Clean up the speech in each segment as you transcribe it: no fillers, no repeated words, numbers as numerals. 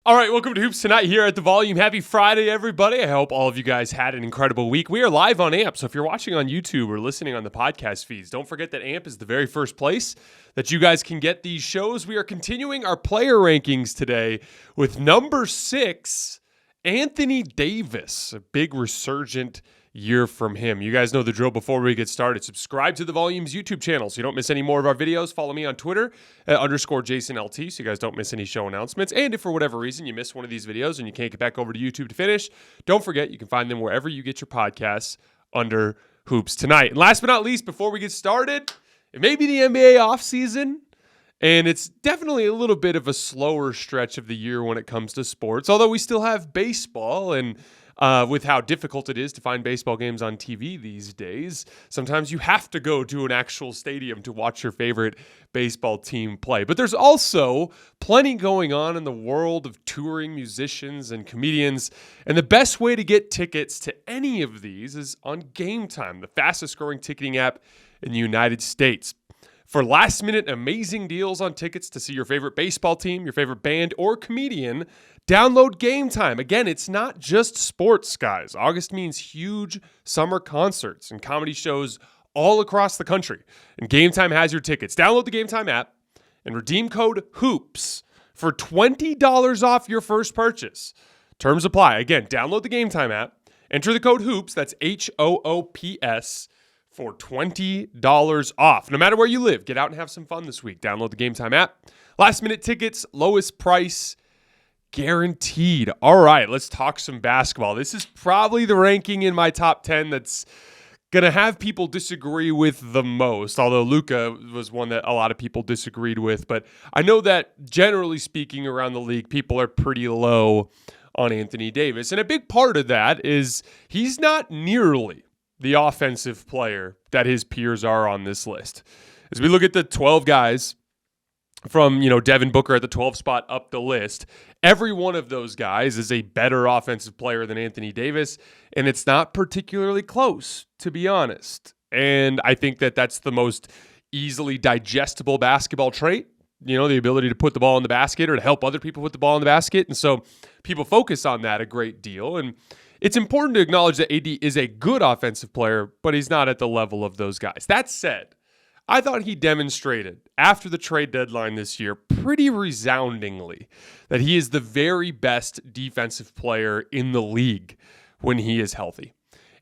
All right, welcome to Hoops Tonight here at The Volume. Happy Friday, everybody. I hope all of you guys had an incredible week. We are live on AMP, so if you're watching on YouTube or listening on the podcast feeds, don't forget that AMP is the very first place that you guys can get these shows. We are continuing our player rankings today with number 6, Anthony Davis, a big resurgent year from him. You guys know the drill. Before we get started, subscribe to the Volume's YouTube channel so you don't miss any more of our videos. Follow me on Twitter at _JasonLT so you guys don't miss any show announcements. And if for whatever reason you miss one of these videos and you can't get back over to YouTube to finish, don't forget you can find them wherever you get your podcasts under Hoops Tonight. And last but not least, before we get started, it may be the NBA offseason, and it's definitely a little bit of a slower stretch of the year when it comes to sports, although we still have baseball, and with how difficult it is to find baseball games on TV these days, sometimes you have to go to an actual stadium to watch your favorite baseball team play. But there's also plenty going on in the world of touring musicians and comedians, and the best way to get tickets to any of these is on Game Time, the fastest growing ticketing app in the United States. For last-minute amazing deals on tickets to see your favorite baseball team, your favorite band, or comedian, download Game Time. Again, it's not just sports, guys. August means huge summer concerts and comedy shows all across the country. And Game Time has your tickets. Download the Game Time app and redeem code HOOPS for $20 off your first purchase. Terms apply. Again, download the Game Time app, enter the code HOOPS, that's HOOPS, for $20 off. No matter where you live, get out and have some fun this week. Download the Game Time app. Last minute tickets, lowest price guaranteed. All right, let's talk some basketball. This is probably the ranking in my top 10 that's going to have people disagree with the most, although Luka was one that a lot of people disagreed with. But I know that generally speaking around the league, people are pretty low on Anthony Davis. And a big part of that is he's not nearly the offensive player that his peers are on this list. As we look at the 12 guys from, Devin Booker at the 12th spot up the list, every one of those guys is a better offensive player than Anthony Davis, and it's not particularly close, to be honest. And I think that that's the most easily digestible basketball trait, the ability to put the ball in the basket or to help other people put the ball in the basket. And so people focus on that a great deal. And it's important to acknowledge that AD is a good offensive player, but he's not at the level of those guys. That said, I thought he demonstrated after the trade deadline this year pretty resoundingly that he is the very best defensive player in the league when he is healthy.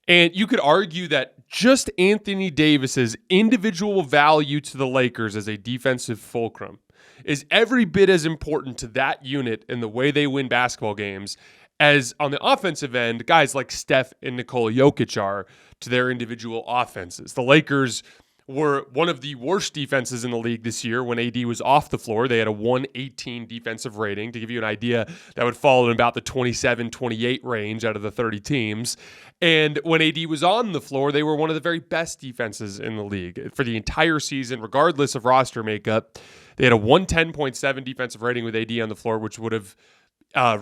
And you could argue that just Anthony Davis's individual value to the Lakers as a defensive fulcrum is every bit as important to that unit and the way they win basketball games as on the offensive end, guys like Steph and Nikola Jokic are to their individual offenses. The Lakers were one of the worst defenses in the league this year when AD was off the floor. They had a 118 defensive rating. To give you an idea, that would fall in about the 27-28 range out of the 30 teams. And when AD was on the floor, they were one of the very best defenses in the league. For the entire season, regardless of roster makeup, they had a 110.7 defensive rating with AD on the floor, which would have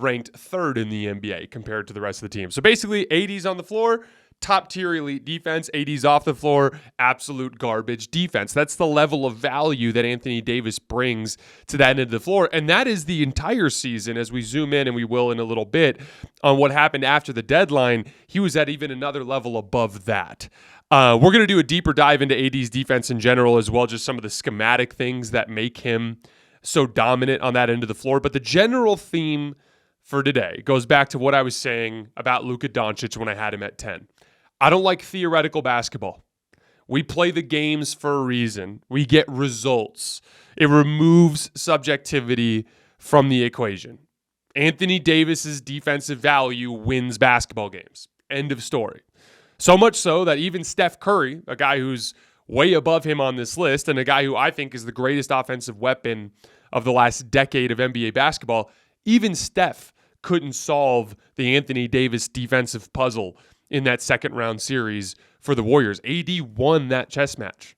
ranked third in the NBA compared to the rest of the team. So basically, AD's on the floor, top-tier elite defense. AD's off the floor, absolute garbage defense. That's the level of value that Anthony Davis brings to that end of the floor. And that is the entire season. As we zoom in, and we will in a little bit, on what happened after the deadline, he was at even another level above that. We're going to do a deeper dive into AD's defense in general as well, just some of the schematic things that make him so dominant on that end of the floor. But the general theme for today goes back to what I was saying about Luka Doncic when I had him at 10. I don't like theoretical basketball. We play the games for a reason. We get results. It removes subjectivity from the equation. Anthony Davis's defensive value wins basketball games. End of story. So much so that even Steph Curry, a guy who's way above him on this list, and a guy who I think is the greatest offensive weapon of the last decade of NBA basketball, even Steph couldn't solve the Anthony Davis defensive puzzle in that second round series for the Warriors. AD won that chess match.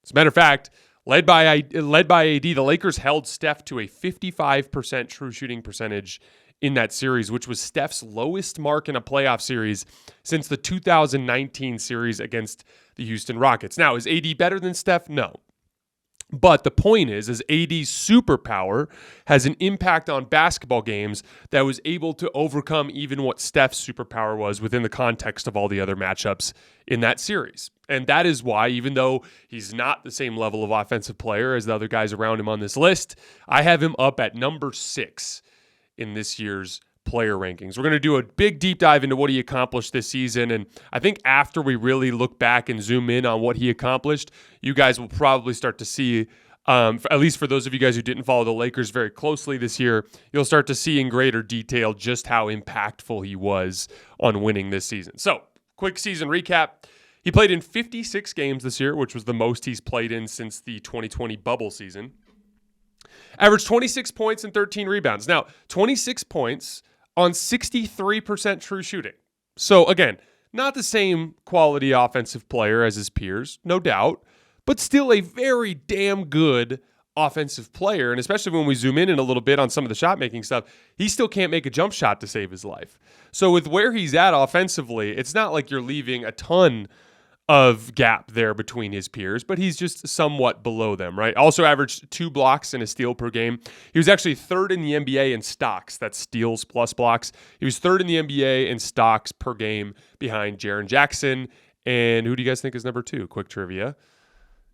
As a matter of fact, led by AD, the Lakers held Steph to a 55% true shooting percentage in that series, which was Steph's lowest mark in a playoff series since the 2019 series against the Houston Rockets. Now, is AD better than Steph? No. But the point is AD's superpower has an impact on basketball games that was able to overcome even what Steph's superpower was within the context of all the other matchups in that series. And that is why, even though he's not the same level of offensive player as the other guys around him on this list, I have him up at number 6 in this year's player rankings. We're going to do a big deep dive into what he accomplished this season. And I think after we really look back and zoom in on what he accomplished, you guys will probably start to see, at least for those of you guys who didn't follow the Lakers very closely this year, you'll start to see in greater detail just how impactful he was on winning this season. So, quick season recap. He played in 56 games this year, which was the most he's played in since the 2020 bubble season. Averaged 26 points and 13 rebounds. Now, 26 points on 63% true shooting. So again, not the same quality offensive player as his peers, no doubt, but still a very damn good offensive player. And especially when we zoom in a little bit on some of the shot making stuff, he still can't make a jump shot to save his life. So with where he's at offensively, it's not like you're leaving a ton of gap there between his peers, but he's just somewhat below them, right? Also averaged 2 blocks and a steal per game. He was actually 3rd in the NBA in stocks. That's steals plus blocks. He was 3rd in the NBA in stocks per game behind Jaren Jackson. And who do you guys think is number 2? Quick trivia.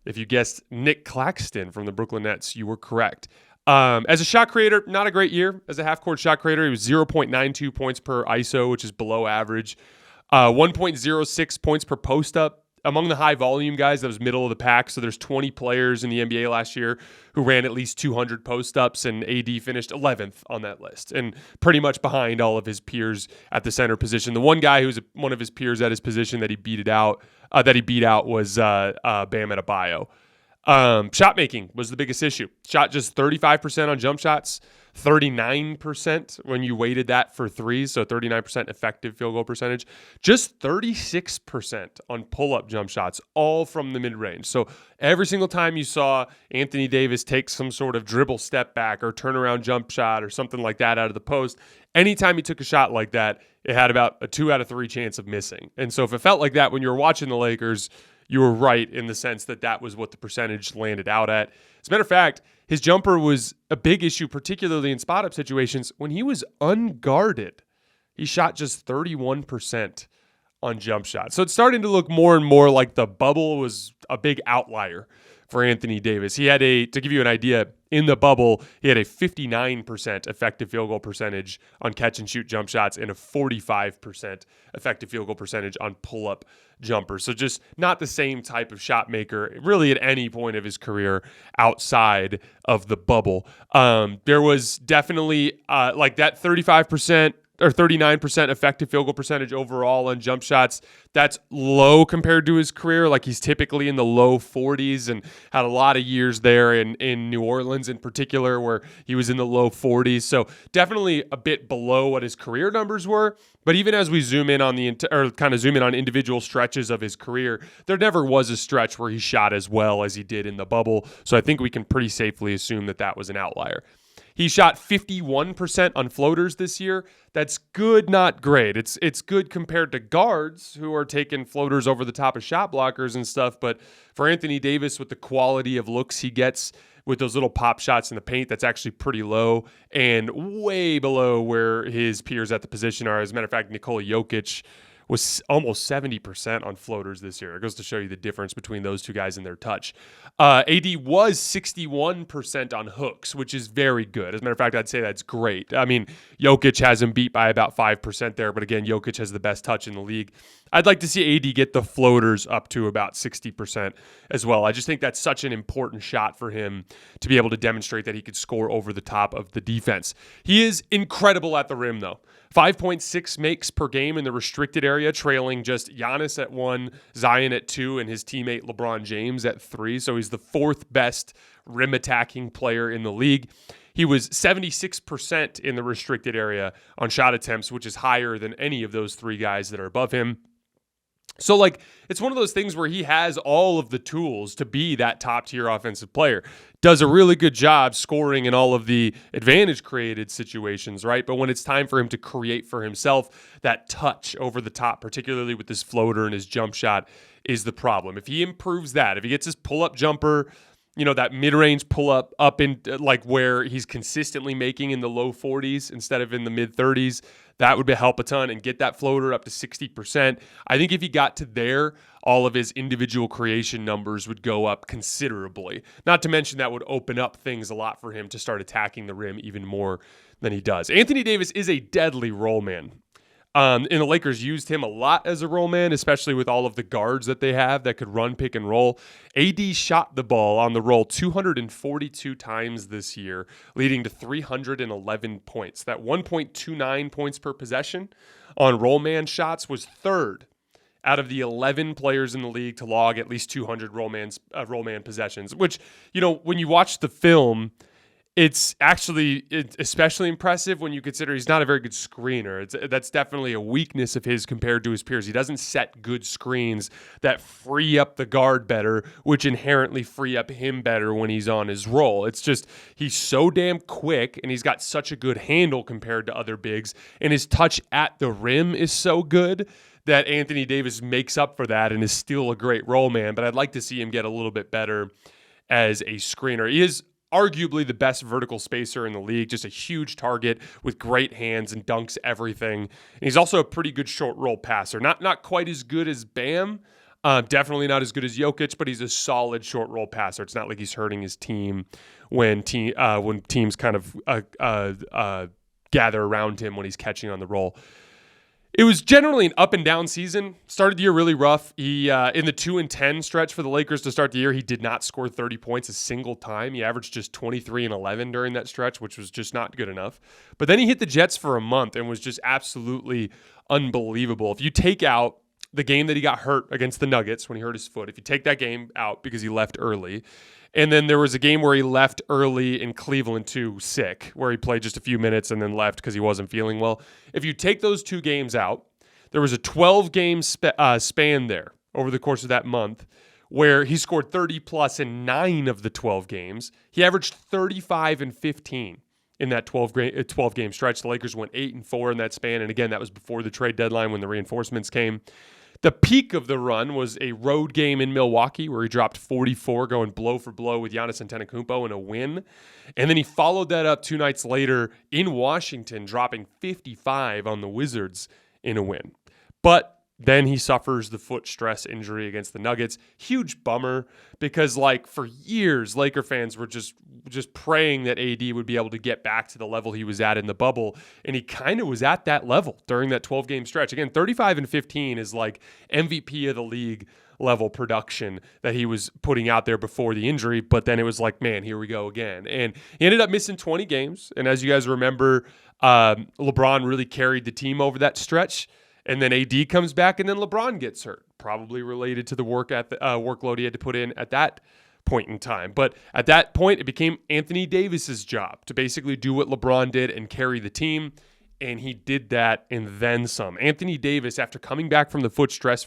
If you guessed Nick Claxton from the Brooklyn Nets, you were correct. As a shot creator, not a great year. As a half-court shot creator, he was 0.92 points per ISO, which is below average. 1.06 points per post-up. Among the high volume guys, that was middle of the pack. So there's 20 players in the NBA last year who ran at least 200 post-ups, and AD finished 11th on that list and pretty much behind all of his peers at the center position. The one guy who was one of his peers at his position that he beat out was Bam Adebayo. Shot making was the biggest issue. Shot just 35% on jump shots, 39% when you weighted that for threes, so 39% effective field goal percentage, just 36% on pull-up jump shots, all from the mid-range. So every single time you saw Anthony Davis take some sort of dribble step back or turnaround jump shot or something like that out of the post, anytime he took a shot like that, it had about a 2 out of 3 chance of missing. And so if it felt like that when you were watching the Lakers, you were right in the sense that that was what the percentage landed out at. As a matter of fact, his jumper was a big issue, particularly in spot-up situations. When he was unguarded, he shot just 31% on jump shots. So it's starting to look more and more like the bubble was a big outlier for Anthony Davis. He had to give you an idea, in the bubble, he had a 59% effective field goal percentage on catch and shoot jump shots and a 45% effective field goal percentage on pull-up jumpers. So just not the same type of shot maker really at any point of his career outside of the bubble. There was definitely like that 35% or 39% effective field goal percentage overall on jump shots. That's low compared to his career. Like he's typically in the low 40s and had a lot of years there in New Orleans in particular where he was in the low 40s. So definitely a bit below what his career numbers were. But even as we zoom in on on individual stretches of his career, there never was a stretch where he shot as well as he did in the bubble. So I think we can pretty safely assume that that was an outlier. He shot 51% on floaters this year. That's good, not great. It's good compared to guards who are taking floaters over the top of shot blockers and stuff. But for Anthony Davis, with the quality of looks he gets with those little pop shots in the paint, that's actually pretty low and way below where his peers at the position are. As a matter of fact, Nikola Jokic was almost 70% on floaters this year. It goes to show you the difference between those two guys and their touch. AD was 61% on hooks, which is very good. As a matter of fact, I'd say that's great. I mean, Jokic has him beat by about 5% there, but again, Jokic has the best touch in the league. I'd like to see AD get the floaters up to about 60% as well. I just think that's such an important shot for him to be able to demonstrate that he could score over the top of the defense. He is incredible at the rim, though. 5.6 makes per game in the restricted area, trailing just Giannis at 1, Zion at 2, and his teammate LeBron James at 3. So he's the 4th best rim attacking player in the league. He was 76% in the restricted area on shot attempts, which is higher than any of those 3 guys that are above him. So, like, it's one of those things where he has all of the tools to be that top-tier offensive player. Does a really good job scoring in all of the advantage-created situations, right? But when it's time for him to create for himself, that touch over the top, particularly with his floater and his jump shot, is the problem. If he improves that, if he gets his pull-up jumper that mid-range pull-up up in like where he's consistently making in the low 40s instead of in the mid-30s. That would help a ton, and get that floater up to 60%. I think if he got to there, all of his individual creation numbers would go up considerably. Not to mention that would open up things a lot for him to start attacking the rim even more than he does. Anthony Davis is a deadly roll man. And the Lakers used him a lot as a roll man, especially with all of the guards that they have that could run pick and roll. AD shot the ball on the roll 242 times this year, leading to 311 points. That 1.29 points per possession on roll man shots was third out of the 11 players in the league to log at least 200 roll man possessions, which, when you watch the film, it's especially impressive when you consider he's not a very good screener. That's definitely a weakness of his compared to his peers. He doesn't set good screens that free up the guard better, which inherently free up him better when he's on his roll. It's just he's so damn quick, and he's got such a good handle compared to other bigs, and his touch at the rim is so good that Anthony Davis makes up for that and is still a great roll man. But I'd like to see him get a little bit better as a screener. He is arguably the best vertical spacer in the league, just a huge target with great hands and dunks everything. And he's also a pretty good short roll passer. Not quite as good as Bam, definitely not as good as Jokic, but he's a solid short roll passer. It's not like he's hurting his team when teams kind of gather around him when he's catching on the roll. It was generally an up and down season. Started the year really rough. He in the 2-10 stretch for the Lakers to start the year, he did not score 30 points a single time. He averaged just 23 and 11 during that stretch, which was just not good enough. But then he hit the Jets for a month and was just absolutely unbelievable. If you take out the game that he got hurt against the Nuggets when he hurt his foot, if you take that game out because he left early, and then there was a game where he left early in Cleveland too, sick, where he played just a few minutes and then left because he wasn't feeling well. If you take those two games out, there was a 12-game span there over the course of that month where he scored 30-plus in 9 of the 12 games. He averaged 35 and 15 in that 12-game stretch. The Lakers went 8-4 in that span, and again, that was before the trade deadline when the reinforcements came. The peak of the run was a road game in Milwaukee where he dropped 44, going blow for blow with Giannis Antetokounmpo in a win. And then he followed that up 2 nights later in Washington, dropping 55 on the Wizards in a win. But then he suffers the foot stress injury against the Nuggets. Huge bummer because, for years, Laker fans were just praying that AD would be able to get back to the level he was at in the bubble, and he kind of was at that level during that 12-game stretch. Again, 35 and 15 is like MVP of the league level production that he was putting out there before the injury, but then it was like, man, here we go again. And he ended up missing 20 games, and as you guys remember, LeBron really carried the team over that stretch. And then AD comes back, and then LeBron gets hurt, probably related to the workload he had to put in at that point in time. But at that point, it became Anthony Davis's job to basically do what LeBron did and carry the team, and he did that and then some. Anthony Davis, after coming back from the foot stress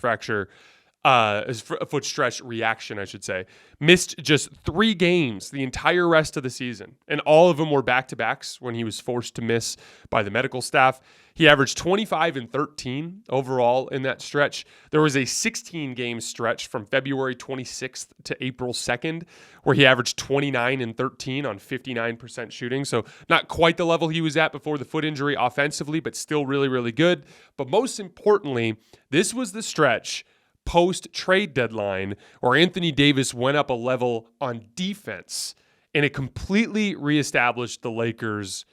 reaction, I should say, missed just 3 games the entire rest of the season. And all of them were back-to-backs when he was forced to miss by the medical staff. He averaged 25 and 13 overall in that stretch. There was a 16-game stretch from February 26th to April 2nd where he averaged 29 and 13 on 59% shooting. So not quite the level he was at before the foot injury offensively, but still really, really good. But most importantly, this was the stretch post-trade deadline where Anthony Davis went up a level on defense, and it completely reestablished the Lakers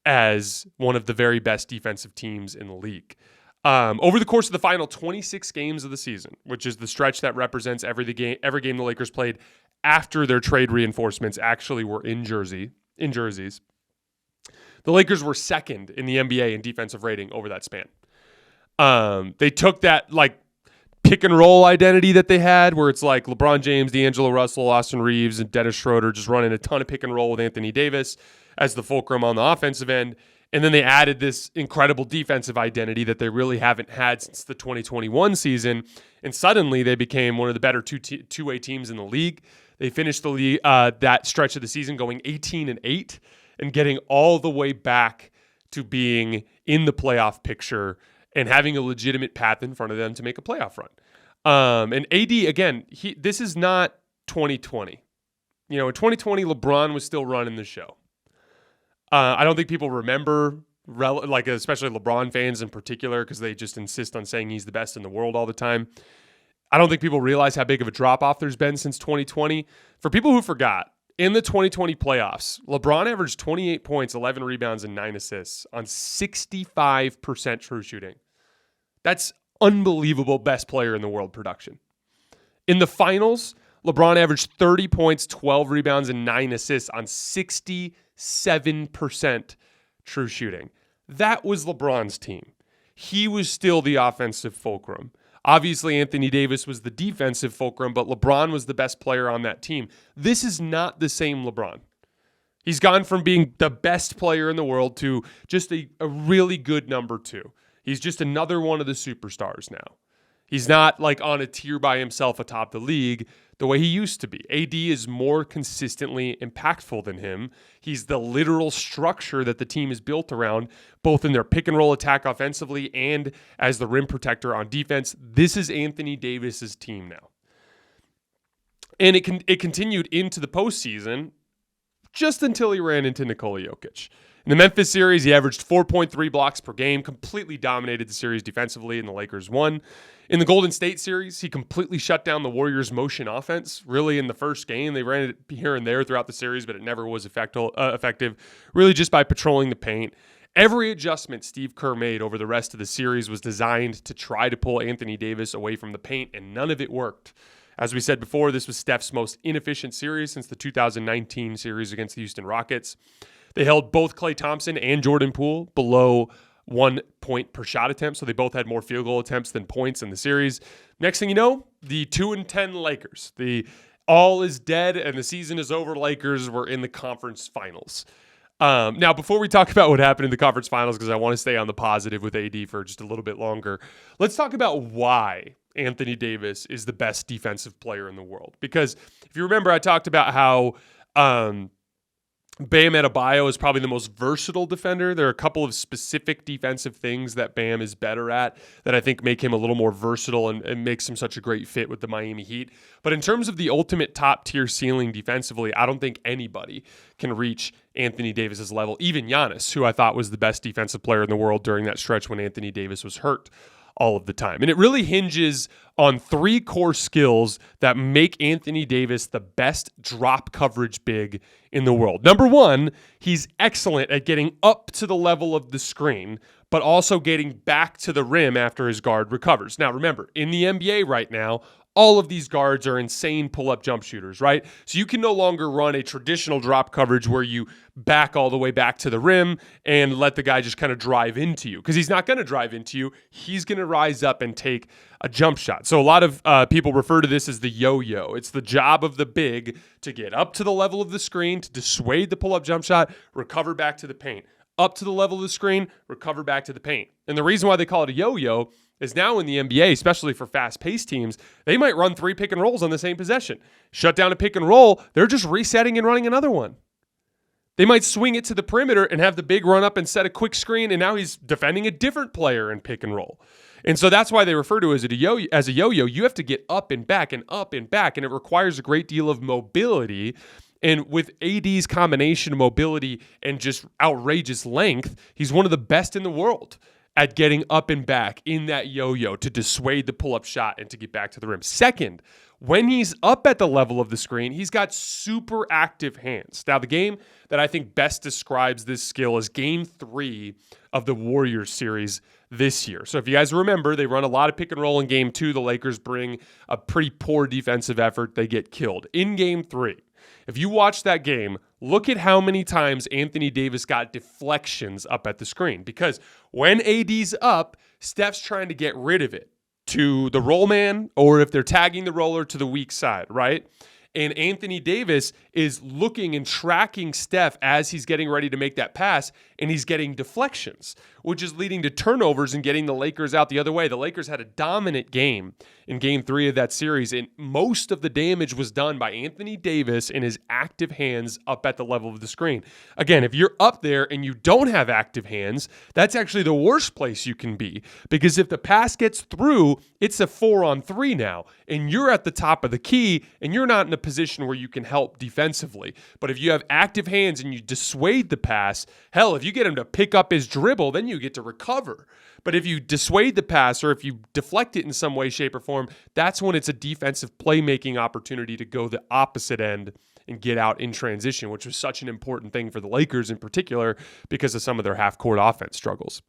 as one of the very best defensive teams in the league. Over the course of the final 26 games of the season, which is the stretch that represents every game the Lakers played after their trade reinforcements actually were in jerseys, the Lakers were second in the NBA in defensive rating over that span. They took that pick and roll identity that they had where it's like LeBron James, D'Angelo Russell, Austin Reeves, and Dennis Schroeder just running a ton of pick and roll with Anthony Davis as the fulcrum on the offensive end. And then they added this incredible defensive identity that they really haven't had since the 2021 season. And suddenly they became one of the better two-way teams in the league. They finished the league, that stretch of the season going 18-8 and getting all the way back to being in the playoff picture and having a legitimate path in front of them to make a playoff run. And AD, again, this is not 2020. in 2020, LeBron was still running the show. I don't think people remember, especially LeBron fans in particular, because they just insist on saying he's the best in the world all the time. I don't think people realize how big of a drop-off there's been since 2020. For people who forgot, in the 2020 playoffs, LeBron averaged 28 points, 11 rebounds, and 9 assists on 65% true shooting. That's unbelievable best player in the world production. In the finals, LeBron averaged 30 points, 12 rebounds, and 9 assists on 67% true shooting. That was LeBron's team. He was still the offensive fulcrum. Obviously, Anthony Davis was the defensive fulcrum, but LeBron was the best player on that team. This is not the same LeBron. He's gone from being the best player in the world to just a really good number 2. He's just another one of the superstars now. He's not like on a tier by himself atop the league the way he used to be. AD is more consistently impactful than him. He's the literal structure that the team is built around, both in their pick and roll attack offensively and as the rim protector on defense. This is Anthony Davis's team now. And it continued into the postseason just until he ran into Nikola Jokic. In the Memphis series, he averaged 4.3 blocks per game, completely dominated the series defensively, and the Lakers won. In the Golden State series, he completely shut down the Warriors' motion offense. Really, in the first game, they ran it here and there throughout the series, but it never was effective, really just by patrolling the paint. Every adjustment Steve Kerr made over the rest of the series was designed to try to pull Anthony Davis away from the paint, and none of it worked. As we said before, this was Steph's most inefficient series since the 2019 series against the Houston Rockets. They held both Klay Thompson and Jordan Poole below 1 point per shot attempt, so they both had more field goal attempts than points in the series. Next thing you know, the 2-10 Lakers, the all is dead and the season is over Lakers were in the conference finals. Now, before we talk about what happened in the conference finals, because I want to stay on the positive with AD for just a little bit longer, let's talk about why Anthony Davis is the best defensive player in the world. Because if you remember, I talked about how Bam Adebayo is probably the most versatile defender. There are a couple of specific defensive things that Bam is better at that I think make him a little more versatile and makes him such a great fit with the Miami Heat. But in terms of the ultimate top-tier ceiling defensively, I don't think anybody can reach Anthony Davis's level. Even Giannis, who I thought was the best defensive player in the world during that stretch when Anthony Davis was hurt all of the time. And it really hinges on 3 core skills that make Anthony Davis the best drop coverage big in the world. Number 1, he's excellent at getting up to the level of the screen, but also getting back to the rim after his guard recovers. Now, remember, in the NBA right now, all of these guards are insane pull-up jump shooters, right? So you can no longer run a traditional drop coverage where you back all the way back to the rim and let the guy just kind of drive into you, because he's not going to drive into you. He's going to rise up and take a jump shot. So a lot of people refer to this as the yo-yo. It's the job of the big to get up to the level of the screen, to dissuade the pull-up jump shot, recover back to the paint. Up to the level of the screen, recover back to the paint. And the reason why they call it a yo-yo is now in the NBA, especially for fast-paced teams, they might run 3 pick and rolls on the same possession. Shut down a pick and roll, they're just resetting and running another one. They might swing it to the perimeter and have the big run up and set a quick screen, and now he's defending a different player in pick and roll. And so that's why they refer to it as a yo-yo. You have to get up and back, and it requires a great deal of mobility. And with AD's combination of mobility and just outrageous length, he's one of the best in the world at getting up and back in that yo-yo to dissuade the pull-up shot and to get back to the rim. Second, when he's up at the level of the screen, he's got super active hands. Now, the game that I think best describes this skill is Game 3 of the Warriors series this year. So if you guys remember, they run a lot of pick and roll in Game 2. The Lakers bring a pretty poor defensive effort. They get killed. In Game 3, if you watch that game, look at how many times Anthony Davis got deflections up at the screen. Because when AD's up, Steph's trying to get rid of it to the roll man, or if they're tagging the roller, to the weak side, right? And Anthony Davis is looking and tracking Steph as he's getting ready to make that pass, and he's getting deflections, which is leading to turnovers and getting the Lakers out the other way. The Lakers had a dominant game in game 3 of that series, and most of the damage was done by Anthony Davis and his active hands up at the level of the screen. Again, if you're up there and you don't have active hands, that's actually the worst place you can be, because if the pass gets through, it's a 4-on-3 now, and you're at the top of the key, and you're not in a position where you can help defensively. But if you have active hands and you dissuade the pass, hell, if you get him to pick up his dribble, then you get to recover. But if you dissuade the pass or if you deflect it in some way, shape, or form, that's when it's a defensive playmaking opportunity to go the opposite end and get out in transition, which was such an important thing for the Lakers in particular because of some of their half-court offense struggles.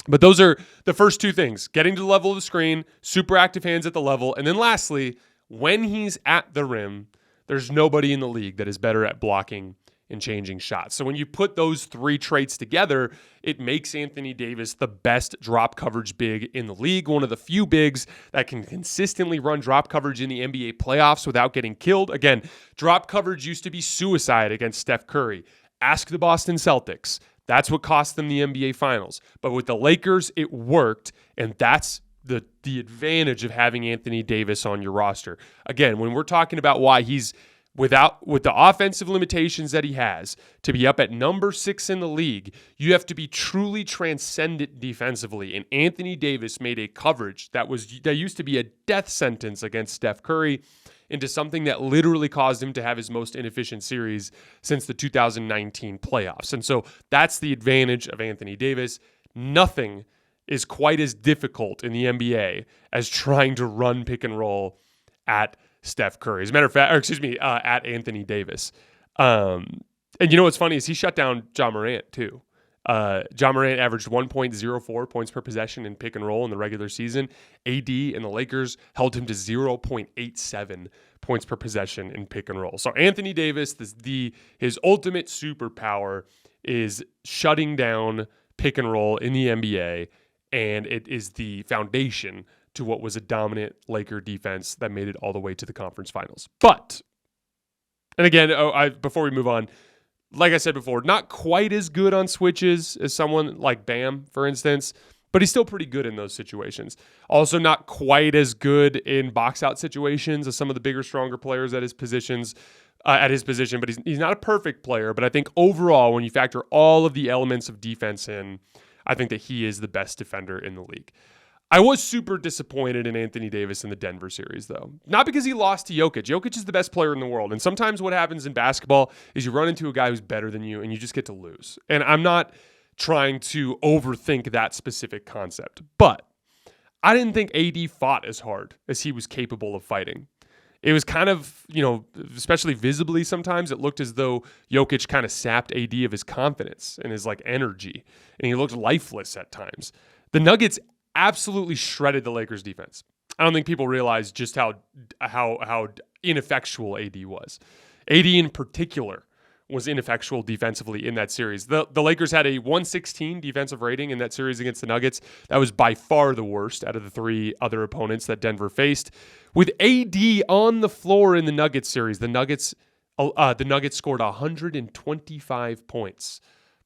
But those are the first two things: getting to the level of the screen, super active hands at the level, and then lastly, when he's at the rim, there's nobody in the league that is better at blocking and changing shots. So when you put those three traits together, it makes Anthony Davis the best drop coverage big in the league, one of the few bigs that can consistently run drop coverage in the NBA playoffs without getting killed. Again, drop coverage used to be suicide against Steph Curry. Ask the Boston Celtics. That's what cost them the NBA Finals. But with the Lakers, it worked, and that's the advantage of having Anthony Davis on your roster. Again, when we're talking about why he's with the offensive limitations that he has, to be up at number 6 in the league, you have to be truly transcendent defensively. And Anthony Davis made a coverage that used to be a death sentence against Steph Curry into something that literally caused him to have his most inefficient series since the 2019 playoffs. And so that's the advantage of Anthony Davis. Nothing is quite as difficult in the NBA as trying to run pick and roll at Steph Curry. As a matter of fact, at Anthony Davis. And you know what's funny is he shut down Ja Morant too. Ja Morant averaged 1.04 points per possession in pick and roll in the regular season. AD and the Lakers held him to 0.87 points per possession in pick and roll. So Anthony Davis, his ultimate superpower is shutting down pick and roll in the NBA, and it is the foundation to what was a dominant Laker defense that made it all the way to the conference finals. But, and again, before we move on, like I said before, not quite as good on switches as someone like Bam, for instance, but he's still pretty good in those situations. Also not quite as good in box-out situations as some of the bigger, stronger players at his position, but he's not a perfect player. But I think overall, when you factor all of the elements of defense in, I think that he is the best defender in the league. I was super disappointed in Anthony Davis in the Denver series, though. Not because he lost to Jokic. Jokic is the best player in the world. And sometimes what happens in basketball is you run into a guy who's better than you and you just get to lose. And I'm not trying to overthink that specific concept. But I didn't think AD fought as hard as he was capable of fighting. It was kind of, especially visibly sometimes, it looked as though Jokic kind of sapped AD of his confidence and his energy. And he looked lifeless at times. The Nuggets absolutely shredded the Lakers defense. I don't think people realize just how ineffectual AD was. AD in particular was ineffectual defensively in that series. The Lakers had a 116 defensive rating in that series against the Nuggets. That was by far the worst out of the 3 other opponents that Denver faced. With AD on the floor in the Nuggets series, the Nuggets scored 125 points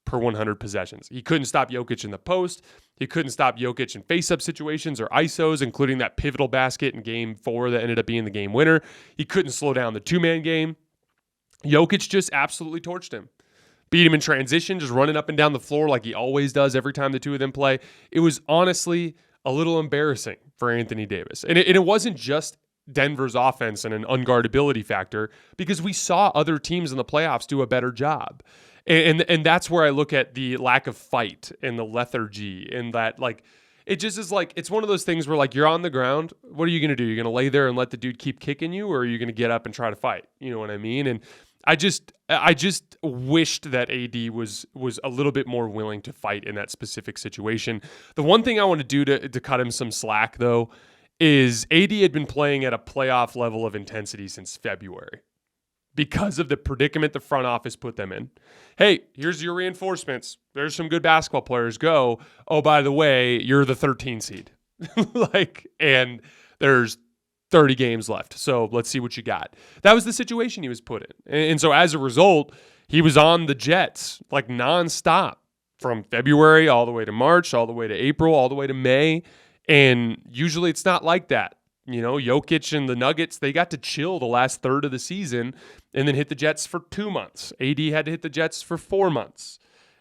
per 100 possessions. He couldn't stop Jokic in the post. He couldn't stop Jokic in face-up situations or ISOs, including that pivotal basket in Game 4 that ended up being the game winner. He couldn't slow down the two-man game. Jokic just absolutely torched him. Beat him in transition, just running up and down the floor like he always does every time the two of them play. It was honestly a little embarrassing for Anthony Davis. And it wasn't just Denver's offense and an unguardability factor, because we saw other teams in the playoffs do a better job. And that's where I look at the lack of fight and the lethargy, and that it just is it's one of those things where you're on the ground. What are you going to do? You're going to lay there and let the dude keep kicking you, or are you going to get up and try to fight? You know what I mean? And I just wished that AD was a little bit more willing to fight in that specific situation. The one thing I want to do to cut him some slack, though, is AD had been playing at a playoff level of intensity since February, because of the predicament the front office put them in. Hey, here's your reinforcements. There's some good basketball players. Go. Oh, by the way, you're the 13 seed. And there's 30 games left. So let's see what you got. That was the situation he was put in. And so as a result, he was on the Jets nonstop from February all the way to March, all the way to April, all the way to May. And usually it's not like that. Jokic and the Nuggets, they got to chill the last third of the season and then hit the Jets for 2 months. AD had to hit the Jets for 4 months.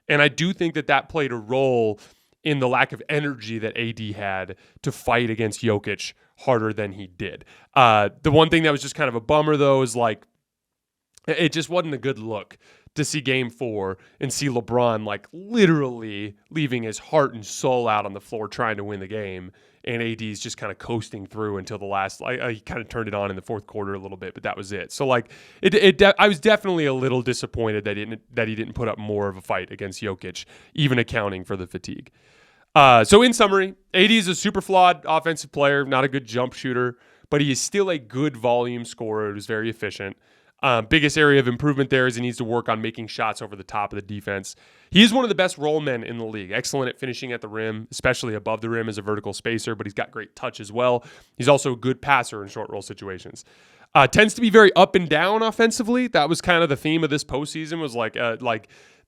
And I do think that played a role in the lack of energy that AD had to fight against Jokic harder than he did. The one thing that was just kind of a bummer, though, is like it just wasn't a good look to see Game 4 and see LeBron like literally leaving his heart and soul out on the floor trying to win the game. And AD's just kind of coasting through until the last. He kind of turned it on in the fourth quarter a little bit, but that was it. So like, I was definitely a little disappointed that he didn't put up more of a fight against Jokic, even accounting for the fatigue. So in summary, AD is a super flawed offensive player, not a good jump shooter, but he is still a good volume scorer who's very efficient. Biggest area of improvement there is he needs to work on making shots over the top of the defense. He is one of the best roll men in the league. Excellent at finishing at the rim, especially above the rim as a vertical spacer, but he's got great touch as well. He's also a good passer in short roll situations. Tends to be very up and down offensively. That was kind of the theme of this postseason, was like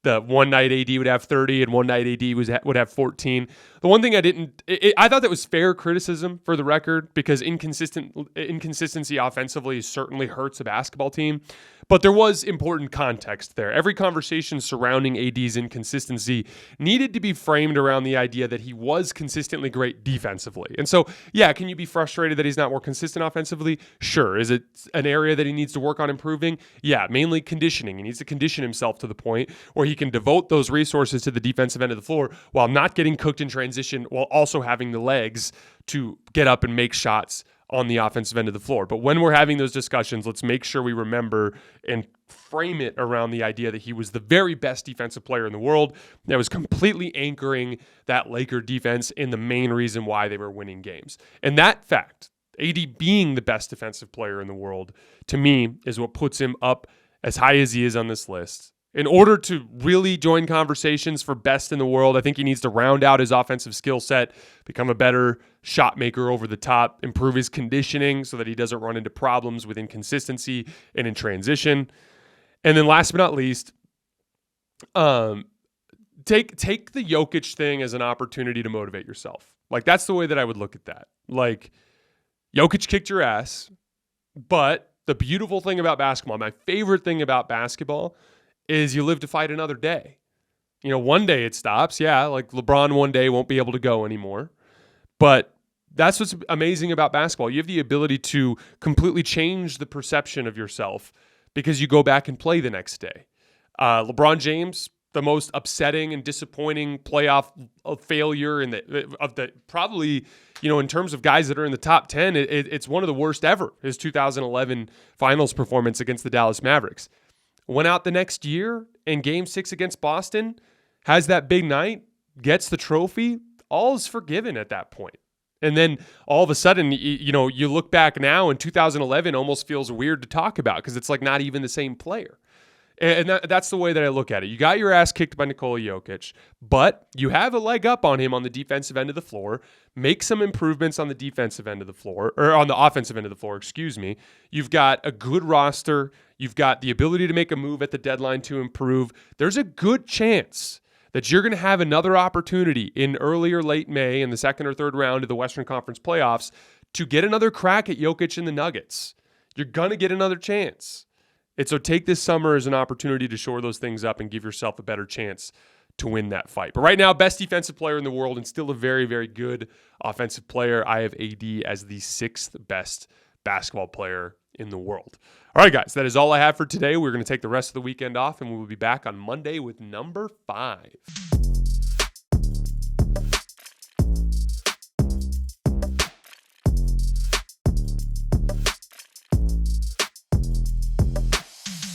the one night AD would have 30 and one night AD would have 14. The one thing I thought that was fair criticism for the record, because inconsistency offensively certainly hurts a basketball team. But there was important context there. Every conversation surrounding AD's inconsistency needed to be framed around the idea that he was consistently great defensively. And so, yeah, can you be frustrated that he's not more consistent offensively? Sure. Is it an area that he needs to work on improving? Yeah, mainly conditioning. He needs to condition himself to the point where he can devote those resources to the defensive end of the floor while not getting cooked in transition, while also having the legs to get up and make shots on the offensive end of the floor. But when we're having those discussions, let's make sure we remember and frame it around the idea that he was the very best defensive player in the world that was completely anchoring that Laker defense and the main reason why they were winning games. And that fact, AD being the best defensive player in the world, to me, is what puts him up as high as he is on this list. In order to really join conversations for best in the world, I think he needs to round out his offensive skill set, become a better shot maker over the top, improve his conditioning so that he doesn't run into problems with inconsistency and in transition. And then last but not least, take the Jokic thing as an opportunity to motivate yourself. Like, that's the way that I would look at that. Like, Jokic kicked your ass, but the beautiful thing about basketball, my favorite thing about basketball, is you live to fight another day. One day it stops. Yeah, like LeBron one day won't be able to go anymore. But that's what's amazing about basketball. You have the ability to completely change the perception of yourself because you go back and play the next day. LeBron James, the most upsetting and disappointing playoff failure in probably, in terms of guys that are in the top 10, it's one of the worst ever. His 2011 finals performance against the Dallas Mavericks. Went out the next year in Game 6 against Boston, has that big night, gets the trophy, all is forgiven at that point. And then all of a sudden, you look back now, and 2011 almost feels weird to talk about because it's like not even the same player. And that's the way that I look at it. You got your ass kicked by Nikola Jokic, but you have a leg up on him on the defensive end of the floor. Make some improvements on the defensive end of the floor, or on the offensive end of the floor, excuse me. You've got a good roster. You've got the ability to make a move at the deadline to improve. There's a good chance that you're going to have another opportunity in early or late May in the second or third round of the Western Conference playoffs to get another crack at Jokic and the Nuggets. You're going to get another chance. And so take this summer as an opportunity to shore those things up and give yourself a better chance to win that fight. But right now, best defensive player in the world and still a very, very good offensive player. I have AD as the 6th best basketball player in the world. All right, guys, that is all I have for today. We're going to take the rest of the weekend off, and we will be back on Monday with number 5.